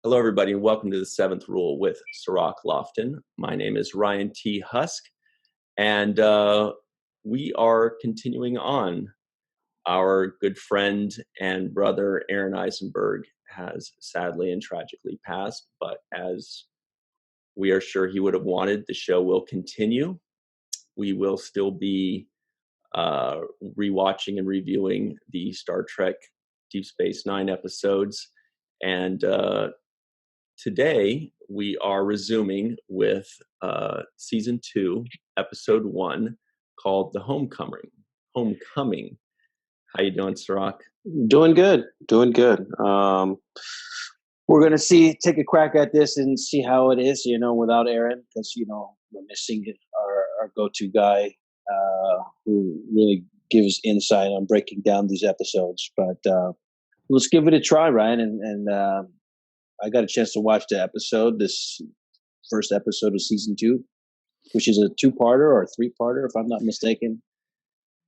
Hello, everybody, and welcome to the Seventh Rule with Cirroc Lofton. My name is Ryan T. Husk, and we are continuing on. Our good friend and brother, Aron Eisenberg, has sadly and tragically passed, but as we are sure he would have wanted, the show will continue. We will still be rewatching and reviewing the Star Trek Deep Space Nine episodes, and today we are resuming with season 2, episode 1, called "The Homecoming." Homecoming. How you doing, Cirroc? Doing good. We're gonna take a crack at this and see how it is. Without Aron, because we're missing our go-to guy who really gives insight on breaking down these episodes. But let's give it a try, Ryan. And I got a chance to watch this first episode of season 2, which is a 2-parter or a 3-parter, if I'm not mistaken.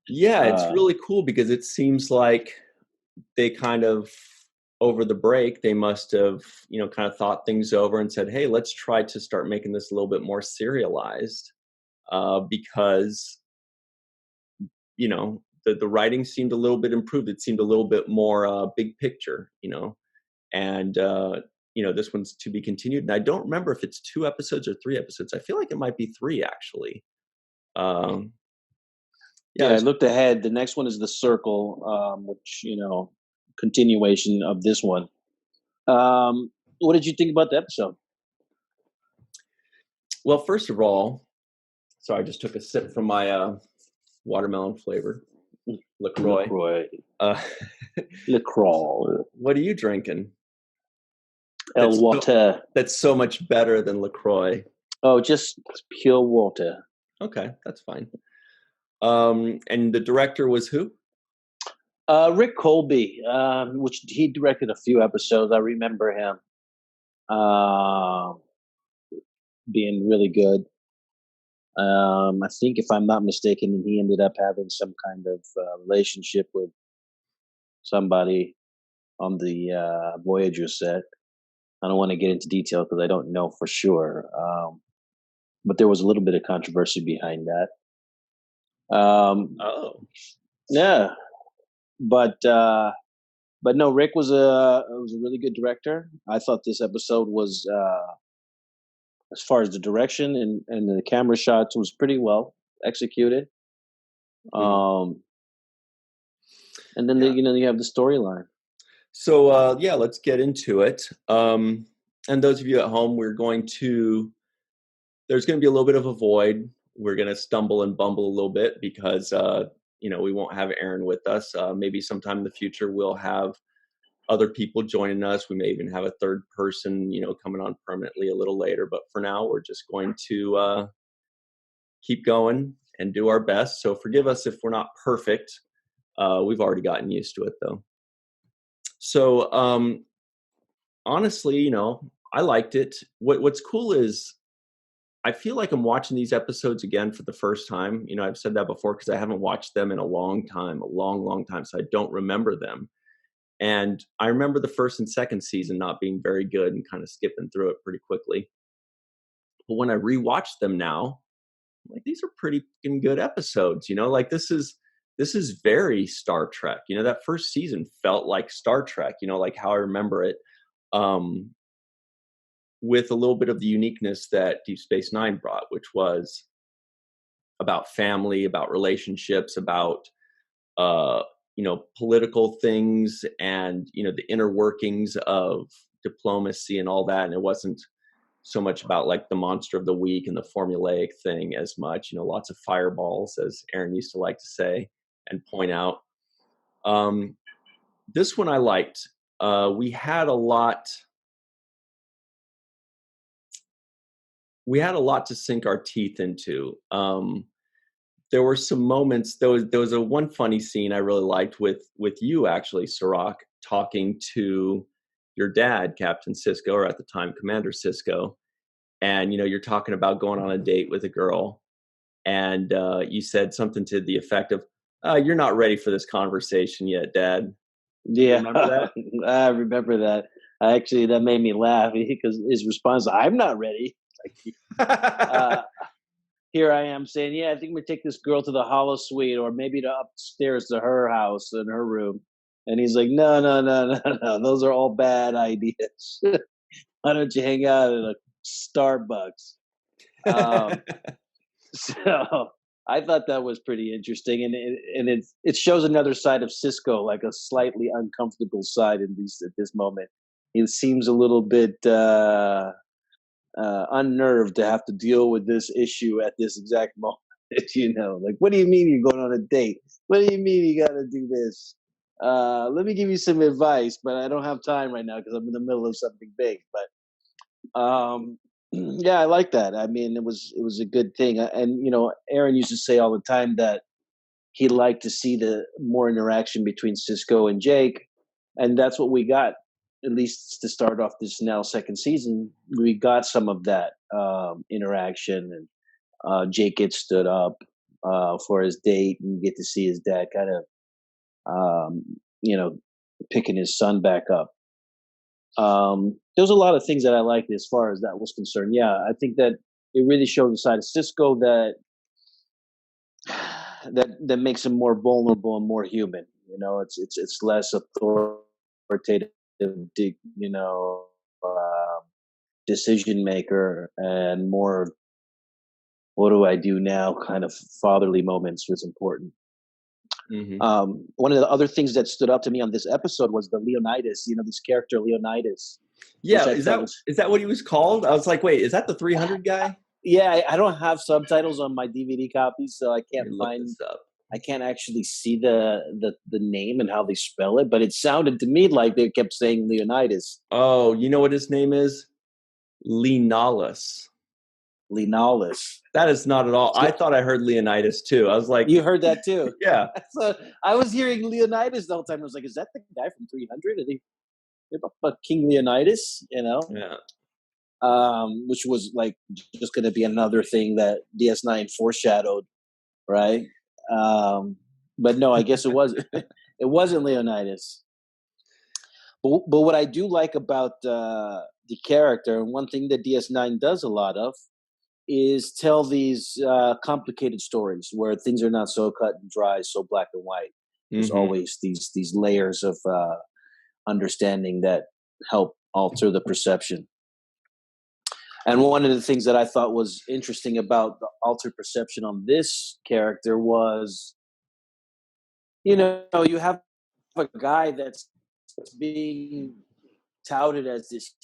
Yeah, it's really cool because it seems like they kind of, over the break, they must have, kind of thought things over and said, hey, let's try to start making this a little bit more serialized because, the writing seemed a little bit improved. It seemed a little bit more big picture, and, this one's to be continued. And I don't remember if it's 2 episodes or 3 episodes. I feel like it might be 3, actually. Yeah, I looked ahead. The next one is the Circle, which, continuation of this one. What did you think about the episode? Well, first of all, sorry, I just took a sip from my watermelon flavor LaCroix. LaCroix. What are you drinking? Water. That's so much better than LaCroix. Oh, just pure water. Okay, that's fine. And the director was who? Rick Colby, which he directed a few episodes. I remember him being really good. I think, if I'm not mistaken, he ended up having some kind of relationship with somebody on the Voyager set. I don't want to get into detail because I don't know for sure. But there was a little bit of controversy behind that. Yeah, but no, Rick was a really good director. I thought this episode was, as far as the direction and the camera shots, was pretty well executed. And then you have the storyline. So let's get into it. And those of you at home, there's going to be a little bit of a void. We're going to stumble and bumble a little bit because, we won't have Aron with us. Maybe sometime in the future, we'll have other people joining us. We may even have a third person, coming on permanently a little later. But for now, we're just going to keep going and do our best. So forgive us if we're not perfect. We've already gotten used to it, though. So honestly, I liked it. What's cool is I feel like I'm watching these episodes again for the first time. I've said that before because I haven't watched them in a long time, so I don't remember them. And I remember the first and second season not being very good and kind of skipping through it pretty quickly. But when I rewatch them now, I'm like, these are pretty good episodes. Like this is very Star Trek. That first season felt like Star Trek. Like how I remember it. With a little bit of the uniqueness that Deep Space Nine brought, which was about family, about relationships, about, political things and, the inner workings of diplomacy and all that. And it wasn't so much about like the monster of the week and the formulaic thing as much, lots of fireballs, as Aron used to like to say and point out. This one I liked. We had a lot to sink our teeth into. There were some moments. There was a one funny scene I really liked with you, actually, Cirroc, talking to your dad, Captain Sisko, or at the time Commander Sisko, and you're talking about going on a date with a girl, and you said something to the effect of, "You're not ready for this conversation yet, Dad." Yeah, remember that? I remember that. Actually, that made me laugh because his response, "I'm not ready." Like, uh, here I am saying, "Yeah, I think we take this girl to the hollow suite, or maybe to upstairs to her house in her room." And he's like, "No, no, no, no, no. Those are all bad ideas. Why don't you hang out at a Starbucks?" Um, so I thought that was pretty interesting, and it shows another side of Cisco, like a slightly uncomfortable side in these at this moment. He seems a little bit unnerved to have to deal with this issue at this exact moment. Like, what do you mean you're going on a date? What do you mean you got to do this? Let me give you some advice, but I don't have time right now because I'm in the middle of something big. But yeah, I like that. I mean, it was a good thing. And Aaron used to say all the time that he liked to see the more interaction between Cisco and Jake, and that's what we got. At least to start off this now second season, we got some of that interaction, and Jake gets stood up for his date, and you get to see his dad kind of, um, you know, picking his son back up. There's a lot of things that I liked as far as that was concerned. Yeah, I think that it really showed the side of Cisco that that makes him more vulnerable and more human. It's less authoritative, you know, uh, decision maker, and more what do I do now kind of fatherly moments was important. Hmm. One of the other things that stood out to me on this episode was the Leonidas, this character Leonidas, which Yeah, I is thought that was, is that what he was called? I was like, wait, is that the 300 guy? yeah, I don't have subtitles on my DVD copies, so Let me look this up. I can't actually see the name and how they spell it, but it sounded to me like they kept saying Leonidas, Oh, you know what his name is? Lenalis. Lenalis. That is not at all. So I thought I heard Leonidas too. I was like, you heard that too. yeah, So I was hearing Leonidas the whole time. I was like, is that the guy from 300? Are they about King Leonidas? yeah. Which was like just going to be another thing that DS9 foreshadowed, right? But no, I guess it was it wasn't Leonidas. But what I do like about the character, and one thing that DS9 does a lot of, is tell these complicated stories where things are not so cut and dry, so black and white. There's Hmm. always these layers of understanding that help alter the perception. And one of the things that I thought was interesting about the altered perception on this character was, you have a guy that's being touted as this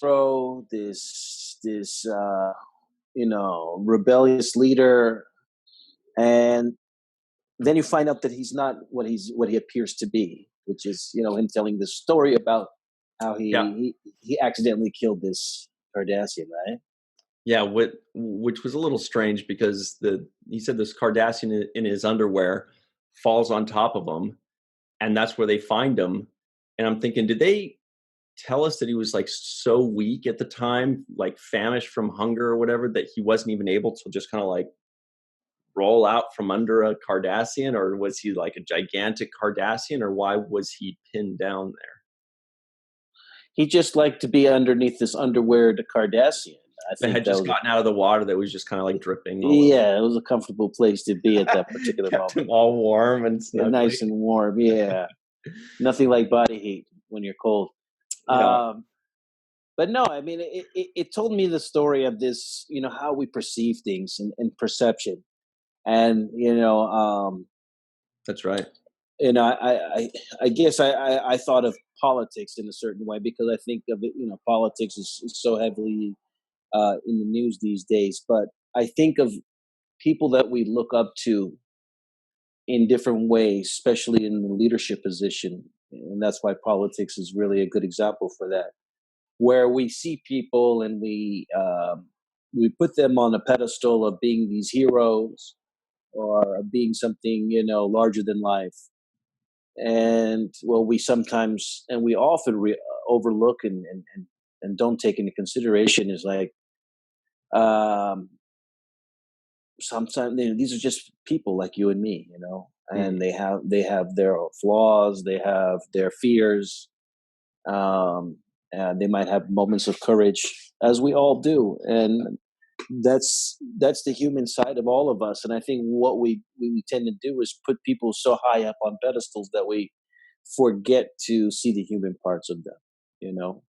hero, this rebellious leader, and then you find out that he's not what he appears to be, which is him telling this story about how Yeah, he accidentally killed this Cardassian, right? yeah. Which was a little strange because he said this Cardassian in his underwear falls on top of him, and that's where they find him. And I'm thinking, did they tell us that he was like so weak at the time, like famished from hunger or whatever, that he wasn't even able to just kind of like roll out from under a Cardassian, or was he like a gigantic Cardassian, or why was he pinned down there? He just liked to be underneath this underwear to Cardassian. I That think had just gotten out of the water, that was just kind of like dripping all over. yeah, it was a comfortable place to be at that particular Kept him moment. all warm and Nice snuggly. and warm. Yeah, nothing like body heat when you're cold. Yeah, Um, but no, I mean, it told me the story of this, how we perceive things and perception, and that's right. I guess I thought of politics in a certain way because I think of it, politics is so heavily in the news these days. But I think of people that we look up to in different ways, especially in the leadership position, and that's why politics is really a good example for that, where we see people and we put them on a pedestal of being these heroes or of being something larger than life. And well, we sometimes and we often overlook and don't take into consideration is like um sometimes these are just people like you and me, Mhm. and they have their flaws, they have their fears, um They might have moments of courage, as we all do, and that's the human side of all of us. And I think what we tend to do is put people so high up on pedestals that we forget to see the human parts of them. You know.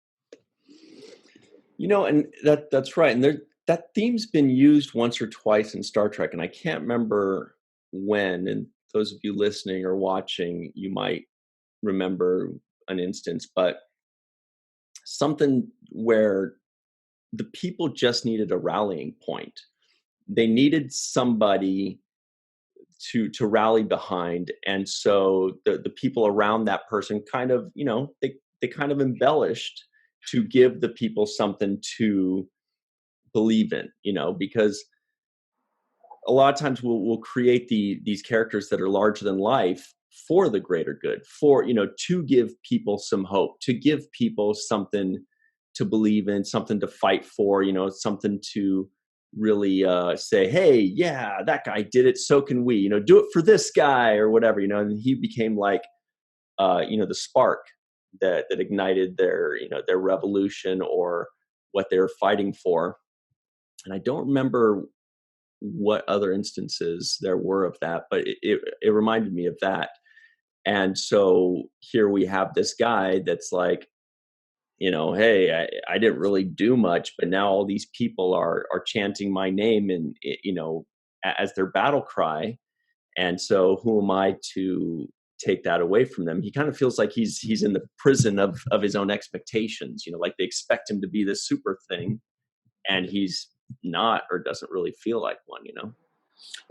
And that's right. And that theme's been used once or twice in Star Trek, and I can't remember when. And those of you listening or watching, you might remember an instance, but something where the people just needed a rallying point. They needed somebody to rally behind, and so the people around that person kind of, they kind of embellished to give the people something to believe in, because a lot of times we'll create these characters that are larger than life for the greater good, for, to give people some hope, to give people something to believe in, something to fight for, something to really say, hey, yeah, that guy did it, so can we, do it for this guy or whatever, and he became like, the spark that ignited their revolution or what they were fighting for. And I don't remember what other instances there were of that, but it reminded me of that. And so here we have this guy that's like, hey, I didn't really do much, but now all these people are chanting my name and, as their battle cry. And so who am I to take that away from them? He kind of feels like he's in the prison of his own expectations, like they expect him to be this super thing, and he's not, or doesn't really feel like one.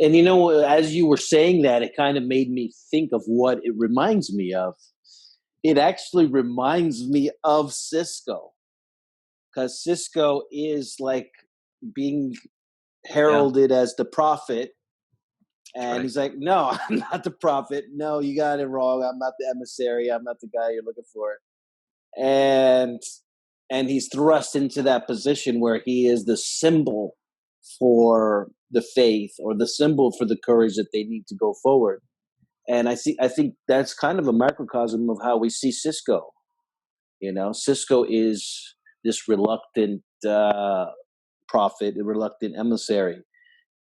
And as you were saying that, it kind of made me think of what it reminds me of. It actually reminds me of Sisko, because Sisko is like being heralded as the prophet, and right. he's like, "No, I'm not the prophet. No, you got it wrong. I'm not the emissary. I'm not the guy you're looking for." And he's thrust into that position where he is the symbol for the faith, or the symbol for the courage that they need to go forward. And I think that's kind of a microcosm of how we see Sisko. Sisko is this reluctant prophet, a reluctant emissary,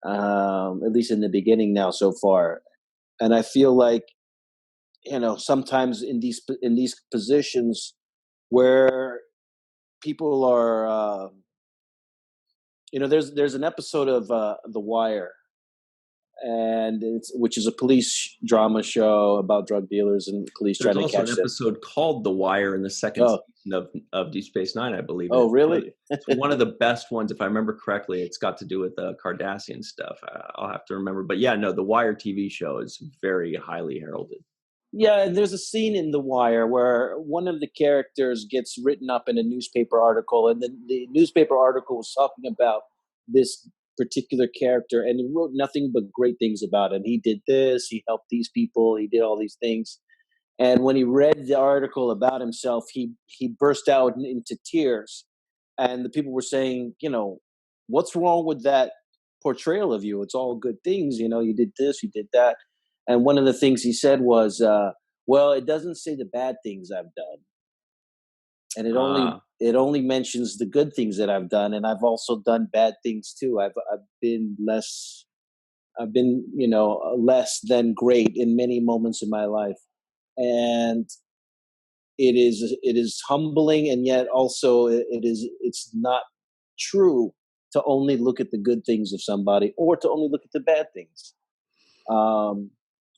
at least in the beginning now so far. And I feel like, sometimes in these positions where people are, there's an episode of The Wire, and which is a police drama show about drug dealers and police There's trying to also an catch them. episode called The Wire in the second season of Deep Space Nine, I believe. Oh, really? It's one of the best ones, if I remember correctly. It's got to do with the Cardassian stuff. I'll have to remember. But yeah, no, The Wire TV show is very highly heralded. Yeah, and there's a scene in The Wire where one of the characters gets written up in a newspaper article, and then the newspaper article was talking about this particular character, and he wrote nothing but great things about him. He did this, he helped these people, he did all these things. And when he read the article about himself, he burst out into tears. And the people were saying, what's wrong with that portrayal of you? It's all good things. You did this, you did that. And one of the things he said was, well, it doesn't say the bad things I've done. And it only mentions the good things that I've done. And I've also done bad things too. I've been less than great in many moments in my life. And it is humbling, and yet also it's not true to only look at the good things of somebody or to only look at the bad things.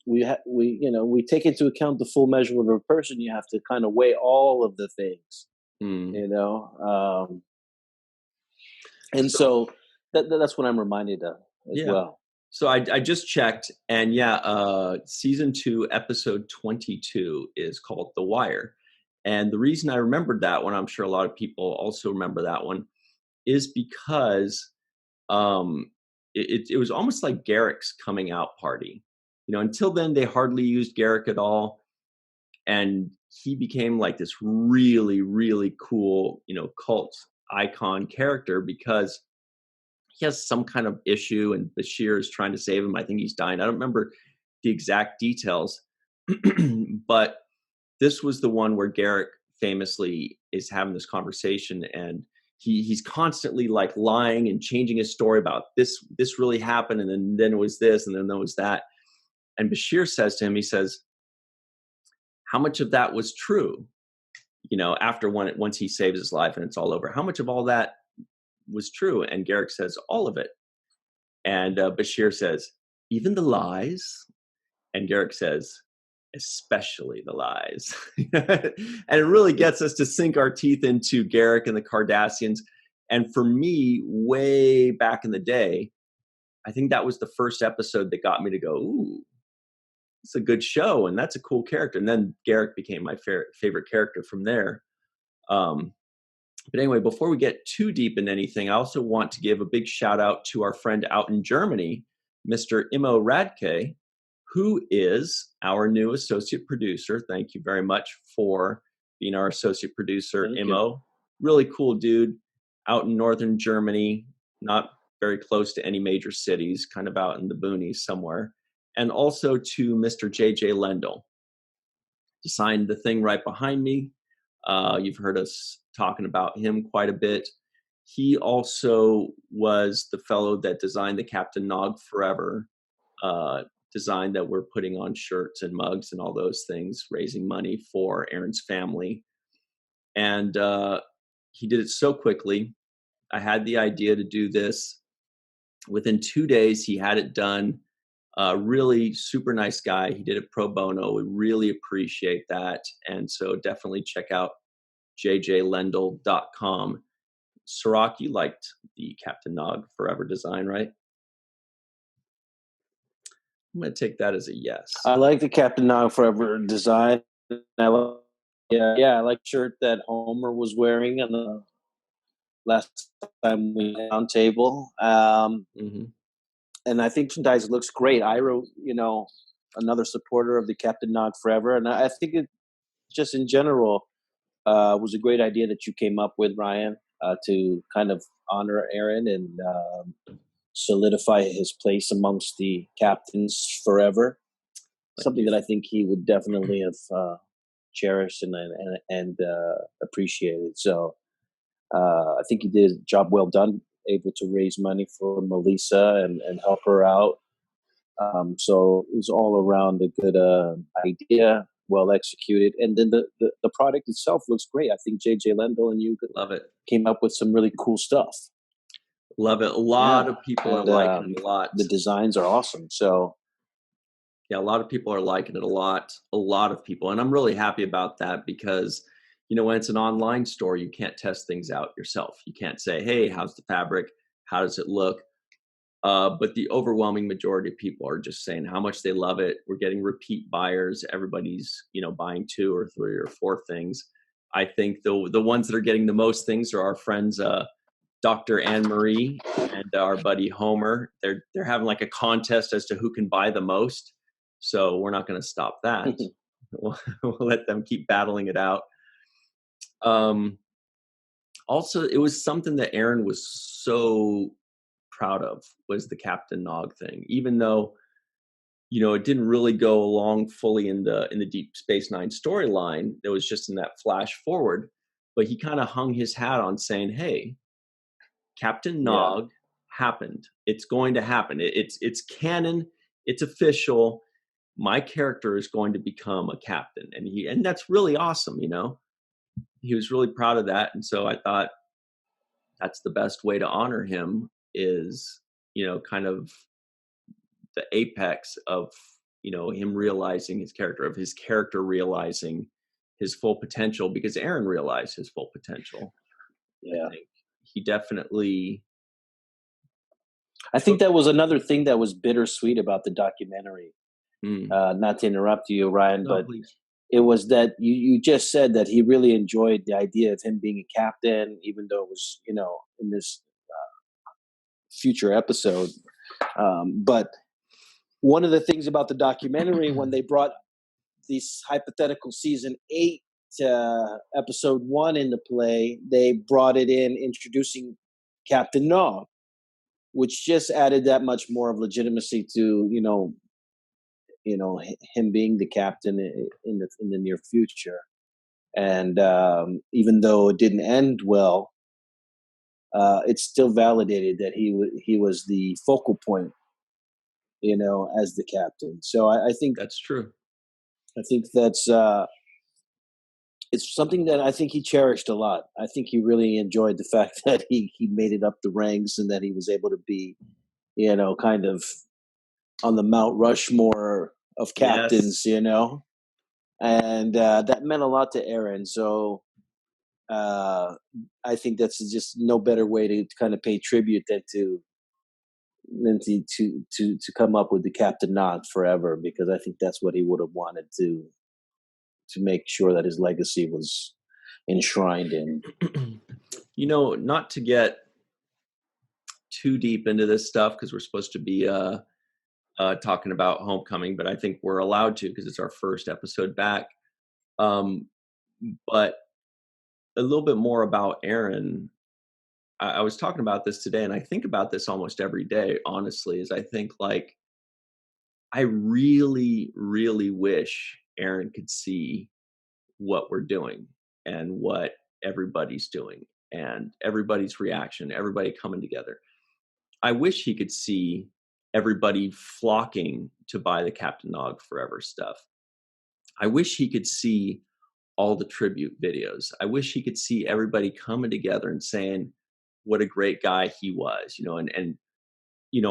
We take into account the full measure of a person. You have to kind of weigh all of the things, and so that's what I'm reminded of as well. So I just checked, and season 2, episode 22 is called The Wire. And the reason I remembered that one, I'm sure a lot of people also remember that one, is because it was almost like Garrick's coming out party. Until then, they hardly used Garrick at all. And he became like this really, really cool, cult icon character because he has some kind of issue and Bashir is trying to save him. I think he's dying. I don't remember the exact details, but this was the one where Garrick famously is having this conversation, and he's constantly like lying and changing his story about this really happened, and then it was this, and then there was that. And Bashir says to him, he says, how much of that was true? After once he saves his life and it's all over, how much of all that was true? And Garrick says, all of it. And Bashir says, even the lies? And Garrick says, especially the lies. And it really gets us to sink our teeth into Garrick and the Cardassians. And for me, way back in the day, I think that was the first episode that got me to go, ooh, it's a good show, and that's a cool character. And then Garrick became my favorite character from there. But anyway, before we get too deep in anything, I also want to give a big shout out to our friend out in Germany, Mr. Immo Radke, who is our new associate producer. Thank you very much for being our associate producer, Thank Immo. you. Really cool dude out in northern Germany, not very close to any major cities, kind of out in the boonies somewhere. And also to Mr. J.J. Lendl, designed the thing right behind me. You've heard us talking about him quite a bit. He also was the fellow that designed the Captain Nog Forever design that we're putting on shirts and mugs and all those things, raising money for Aaron's family. And he did it so quickly. I had the idea to do this. Within 2 days, he had it done. Really super nice guy. He did it pro bono. We really appreciate that. And so definitely check out jjlendl.com. Cirroc, you liked the Captain Nog Forever design, right? I'm going to take that as a yes. I like the Captain Nog Forever design. I like, I like the shirt that Homer was wearing on the last time we had on table. And I think merchandise looks great. Ira, another supporter of the Captain Nog Forever, and I think it just in general was a great idea that you came up with, Ryan, to kind of honor Aaron and solidify his place amongst the captains forever. Something that I think he would definitely have cherished and appreciated. So I think he did a job well done, able to raise money for Melissa and help her out. So it was all around a good idea, well executed, and then the product itself looks great. I think JJ Lendl and you love it. Came up with some really cool stuff. Love it. A lot of people are liking it a lot. The designs are awesome. So yeah, a lot of people are liking it a lot of people, and I'm really happy about that because when it's an online store, you can't test things out yourself. You can't say, hey, how's the fabric? How does it look? But the overwhelming majority of people are just saying how much they love it. We're getting repeat buyers. Everybody's, buying 2 or 3 or 4 things. I think the ones that are getting the most things are our friends, Dr. Anne Marie and our buddy Homer. They're having like a contest as to who can buy the most. So we're not going to stop that. We'll let them keep battling it out. Also, it was something that Aaron was so proud of, was the Captain Nog thing, even though it didn't really go along fully in the Deep Space Nine storyline. It was just in that flash forward, but he kind of hung his hat on saying, hey, Captain Nog happened. It's going to happen. It's canon. It's official. My character is going to become a captain, and that's really awesome. He was really proud of that, and so I thought that's the best way to honor him is kind of the apex of him realizing his character realizing his full potential, because Aaron realized his full potential. I think he definitely. I think that was another thing that was bittersweet about the documentary. Not to interrupt you, Ryan, but please. It was that you just said that he really enjoyed the idea of him being a captain, even though it was, in this future episode. But one of the things about the documentary, when they brought this hypothetical season 8 episode 1 into play, they brought it in introducing Captain Nog, which just added that much more of legitimacy to him being the captain in the near future. And even though it didn't end well, it still validated that he was the focal point, as the captain. So That's true. I think that's it's something that I think he cherished a lot. I think he really enjoyed the fact that he made it up the ranks and that he was able to be, kind of on the Mount Rushmore of captains, Yes. and that meant a lot to Aaron. So uh, I think that's just no better way to kind of pay tribute than to come up with the captain nod forever, because I think that's what he would have wanted to make sure that his legacy was enshrined in. Not to get too deep into this stuff because we're supposed to be talking about Homecoming, but I think we're allowed to because it's our first episode back. But a little bit more about Aaron. I was talking about this today, and I think about this almost every day, honestly, is I think like I really, really wish Aaron could see what we're doing and what everybody's doing and everybody's reaction, everybody coming together. I wish he could see everybody flocking to buy the Captain Nog Forever stuff. I wish he could see all the tribute videos. I wish he could see everybody coming together and saying what a great guy he was, and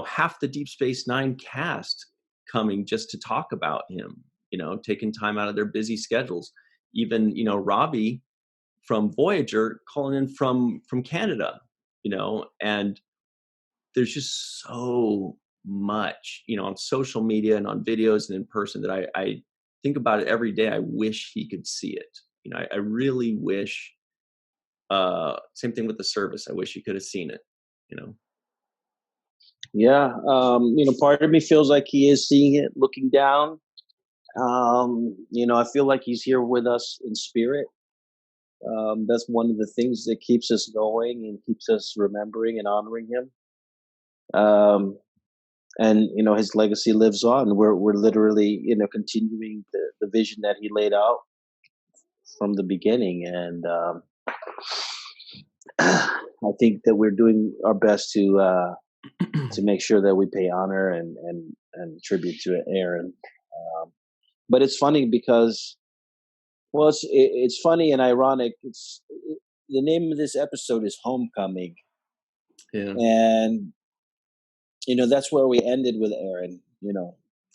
half the Deep Space Nine cast coming just to talk about him, taking time out of their busy schedules. Even, Robbie from Voyager calling in from Canada, and there's just so much, on social media and on videos and in person that I think about it every day. I wish he could see it. I really wish, same thing with the service. I wish he could have seen it, you know? Yeah, part of me feels like he is seeing it, looking down. I feel like he's here with us in spirit. That's one of the things that keeps us going and keeps us remembering and honoring him. And his legacy lives on. We're literally continuing the vision that he laid out from the beginning, and I think that we're doing our best to make sure that we pay honor and tribute to Aaron. But it's funny because, well, it's funny and ironic. The name of this episode is Homecoming, Yeah. and that's where we ended with Aaron.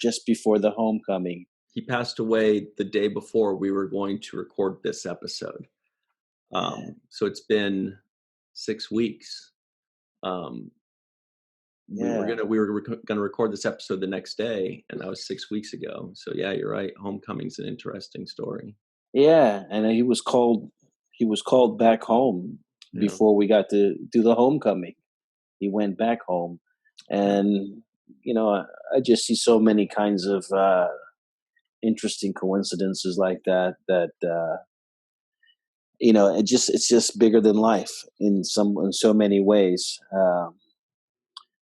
Just before the homecoming. He passed away the day before we were going to record this episode. So it's been 6 weeks. We were gonna record this episode the next day, and that was 6 weeks ago. So yeah, you're right. Homecoming's an interesting story. Yeah, and he was called back home Yeah. before we got to do the homecoming. He went back home, and I just see so many kinds of interesting coincidences like that. It's just bigger than life in so many ways.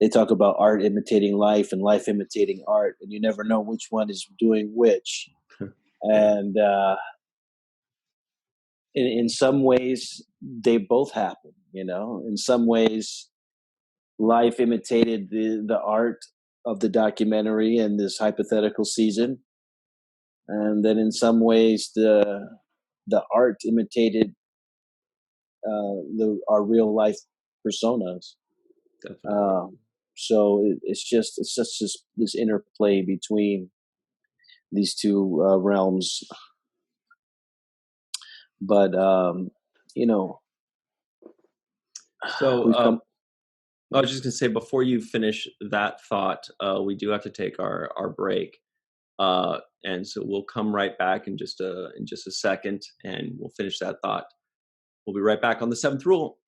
They talk about art imitating life and life imitating art, and you never know which one is doing which. Yeah. And in some ways, they both happen. In some ways, life imitated the art of the documentary and this hypothetical season, and then in some ways, the art imitated our real life personas. Definitely. So it's just this interplay between these two realms. But So we've come. I was just gonna say before you finish that thought, we do have to take our break, and so we'll come right back in just a second, and we'll finish that thought. We'll be right back on the seventh rule.